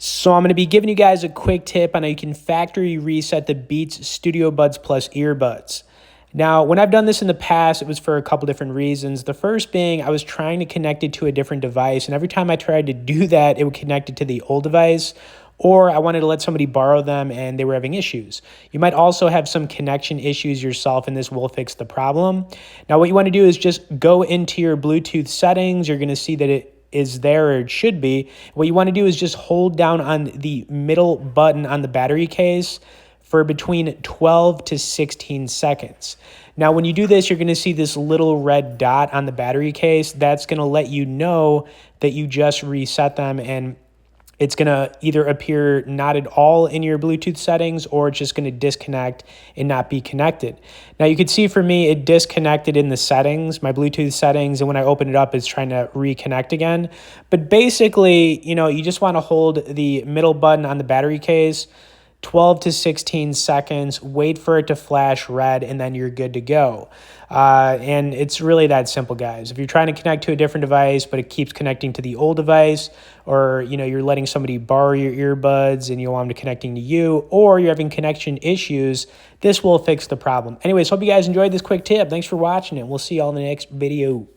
So I'm going to be giving you guys a quick tip on how you can factory reset the Beats Studio Buds Plus earbuds. Now, when I've done this in the past, it was for a couple different reasons. The first being I was trying to connect it to a different device, and every time I tried to do that, it would connect it to the old device, or I wanted to let somebody borrow them and they were having issues. You might also have some connection issues yourself, and this will fix the problem. Now, what you want to do is just go into your Bluetooth settings. You're going to see that it is there, or it should be. What you want to do is just hold down on the middle button on the battery case for between 12 to 16 seconds. Now, when you do this, you're going to see this little red dot on the battery case. That's going to let you know that you just reset them, and it's going to either appear not at all in your Bluetooth settings, or it's just going to disconnect and not be connected. Now, you can see for me, it disconnected in the settings, my Bluetooth settings, and when I open it up, it's trying to reconnect again. But basically, you just want to hold the middle button on the battery case 12 to 16 seconds, wait for it to flash red, and then you're good to go. And it's really that simple, guys. If you're trying to connect to a different device, but it keeps connecting to the old device, or you're letting somebody borrow your earbuds and you want them to connecting to you, or you're having connection issues, this will fix the problem. Anyways, hope you guys enjoyed this quick tip. Thanks for watching it. We'll see you all in the next video.